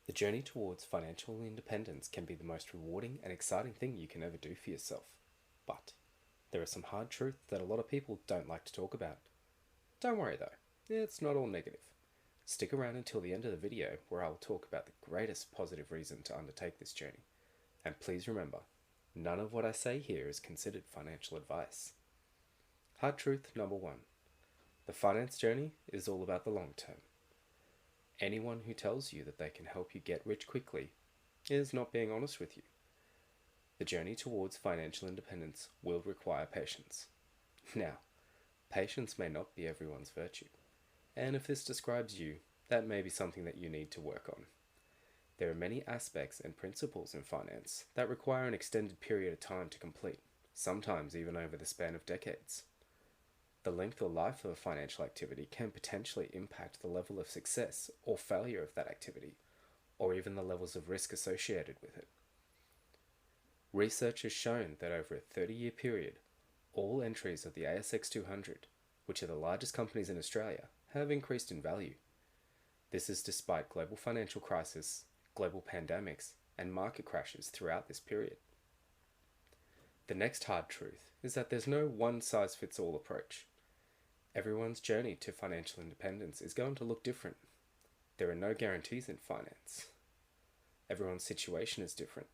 The journey towards financial independence can be the most rewarding and exciting thing you can ever do for yourself. But there are some hard truths that a lot of people don't like to talk about. Don't worry though, it's not all negative. Stick around until the end of the video where I will talk about the greatest positive reason to undertake this journey. And please remember, none of what I say here is considered financial advice. Hard truth number 1. The finance journey is all about the long term. Anyone who tells you that they can help you get rich quickly is not being honest with you. The journey towards financial independence will require patience. Now, patience may not be everyone's virtue, and if this describes you, that may be something that you need to work on. There are many aspects and principles in finance that require an extended period of time to complete, sometimes even over the span of decades. The length or life of a financial activity can potentially impact the level of success or failure of that activity, or even the levels of risk associated with it. Research has shown that over a 30-year period, all entries of the ASX 200, which are the largest companies in Australia, have increased in value. This is despite global financial crisis, global pandemics, and market crashes throughout this period. The next hard truth is that there's no one-size-fits-all approach. Everyone's journey to financial independence is going to look different. There are no guarantees in finance. Everyone's situation is different.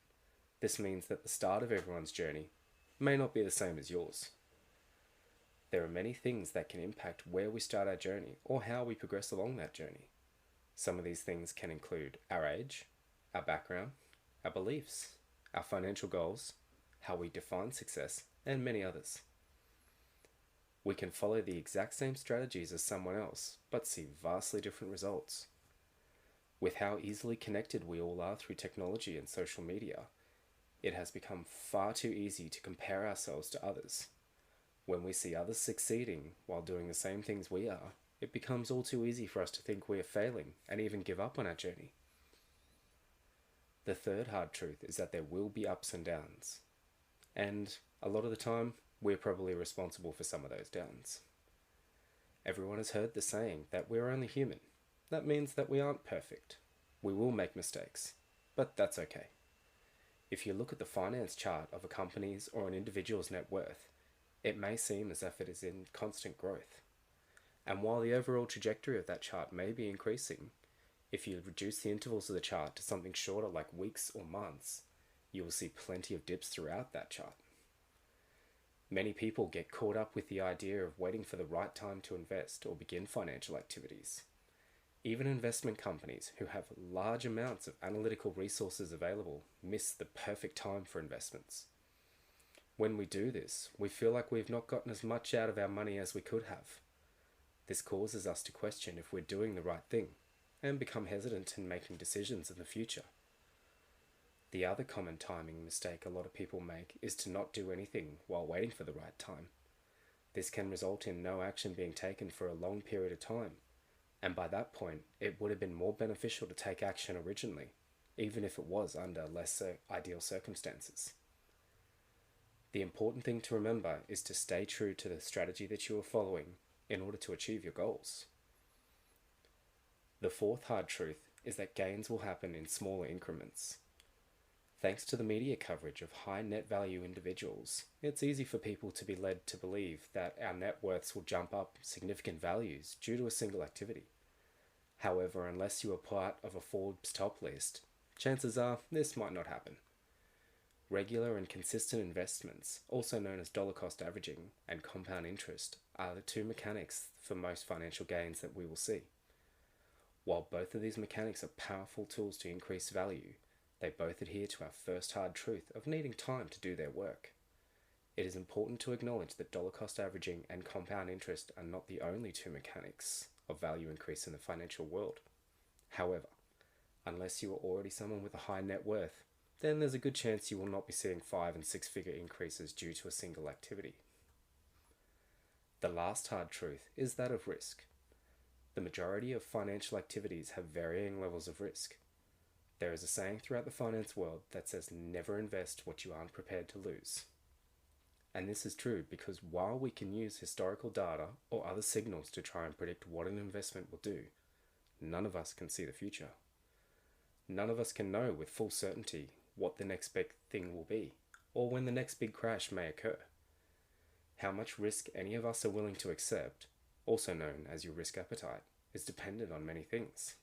This means that the start of everyone's journey may not be the same as yours. There are many things that can impact where we start our journey or how we progress along that journey. Some of these things can include our age, our background, our beliefs, our financial goals, how we define success, and many others. We can follow the exact same strategies as someone else, but see vastly different results. With how easily connected we all are through technology and social media, it has become far too easy to compare ourselves to others. When we see others succeeding while doing the same things we are, it becomes all too easy for us to think we are failing and even give up on our journey. The third hard truth is that there will be ups and downs. And a lot of the time, we're probably responsible for some of those downs. Everyone has heard the saying that we're only human. That means that we aren't perfect. We will make mistakes, but that's okay. If you look at the finance chart of a company's or an individual's net worth, it may seem as if it is in constant growth. And while the overall trajectory of that chart may be increasing, if you reduce the intervals of the chart to something shorter like weeks or months, you will see plenty of dips throughout that chart. Many people get caught up with the idea of waiting for the right time to invest or begin financial activities. Even investment companies who have large amounts of analytical resources available miss the perfect time for investments. When we do this, we feel like we've not gotten as much out of our money as we could have. This causes us to question if we're doing the right thing and become hesitant in making decisions in the future. The other common timing mistake a lot of people make is to not do anything while waiting for the right time. This can result in no action being taken for a long period of time, and by that point, it would have been more beneficial to take action originally, even if it was under less ideal circumstances. The important thing to remember is to stay true to the strategy that you are following in order to achieve your goals. The fourth hard truth is that gains will happen in smaller increments. Thanks to the media coverage of high net value individuals, it's easy for people to be led to believe that our net worths will jump up significant values due to a single activity. However, unless you are part of a Forbes top list, chances are this might not happen. Regular and consistent investments, also known as dollar cost averaging and compound interest, are the two mechanics for most financial gains that we will see. While both of these mechanics are powerful tools to increase value, they both adhere to our first hard truth of needing time to do their work. It is important to acknowledge that dollar cost averaging and compound interest are not the only two mechanics of value increase in the financial world. However, unless you are already someone with a high net worth, then there's a good chance you will not be seeing 5- and 6-figure increases due to a single activity. The last hard truth is that of risk. The majority of financial activities have varying levels of risk. There is a saying throughout the finance world that says never invest what you aren't prepared to lose. And this is true because while we can use historical data or other signals to try and predict what an investment will do, none of us can see the future. none of us can know with full certainty what the next big thing will be, or when the next big crash may occur. How much risk any of us are willing to accept, also known as your risk appetite, is dependent on many things.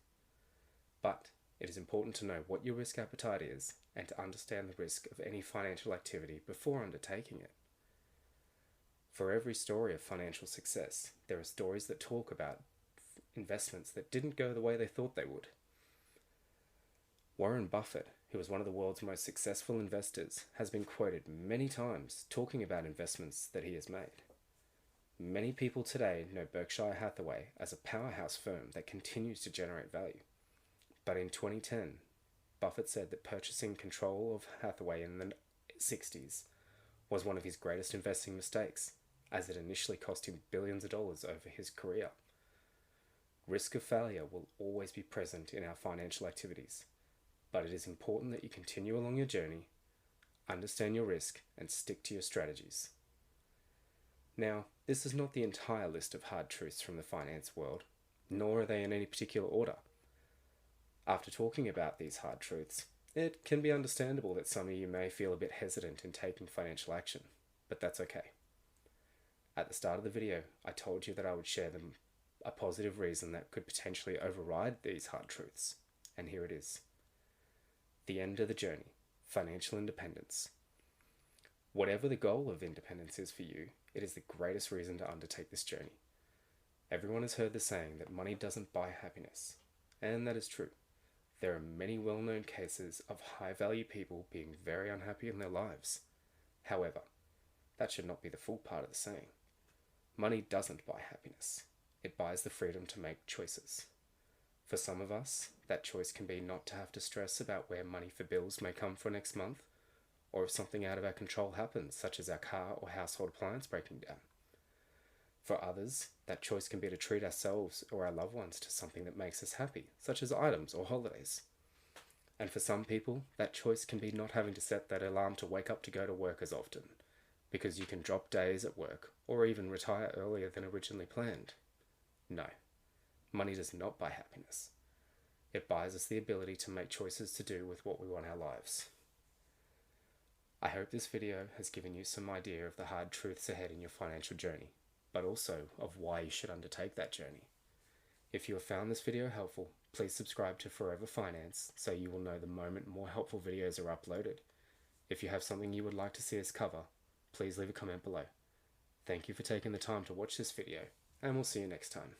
But it is important to know what your risk appetite is and to understand the risk of any financial activity before undertaking it. For every story of financial success, there are stories that talk about investments that didn't go the way they thought they would. Warren Buffett, who is one of the world's most successful investors, has been quoted many times talking about investments that he has made. Many people today know Berkshire Hathaway as a powerhouse firm that continues to generate value. But in 2010, Buffett said that purchasing control of Hathaway in the 60s was one of his greatest investing mistakes, as it initially cost him billions of dollars over his career. Risk of failure will always be present in our financial activities, but it is important that you continue along your journey, understand your risk, and stick to your strategies. Now, this is not the entire list of hard truths from the finance world, nor are they in any particular order. After talking about these hard truths, it can be understandable that some of you may feel a bit hesitant in taking financial action, but that's okay. At the start of the video, I told you that I would share a positive reason that could potentially override these hard truths, and here it is. The end of the journey, financial independence. Whatever the goal of independence is for you, it is the greatest reason to undertake this journey. Everyone has heard the saying that money doesn't buy happiness, and that is true. There are many well-known cases of high-value people being very unhappy in their lives. However, that should not be the full part of the saying. Money doesn't buy happiness. It buys the freedom to make choices. For some of us, that choice can be not to have to stress about where money for bills may come for next month, or if something out of our control happens, such as our car or household appliance breaking down. For others, that choice can be to treat ourselves or our loved ones to something that makes us happy, such as items or holidays. And for some people, that choice can be not having to set that alarm to wake up to go to work as often, because you can drop days at work or even retire earlier than originally planned. No, money does not buy happiness. It buys us the ability to make choices to do with what we want our lives. I hope this video has given you some idea of the hard truths ahead in your financial journey, but also of why you should undertake that journey. If you have found this video helpful, please subscribe to Forever Finance so you will know the moment more helpful videos are uploaded. If you have something you would like to see us cover, please leave a comment below. Thank you for taking the time to watch this video, and we'll see you next time.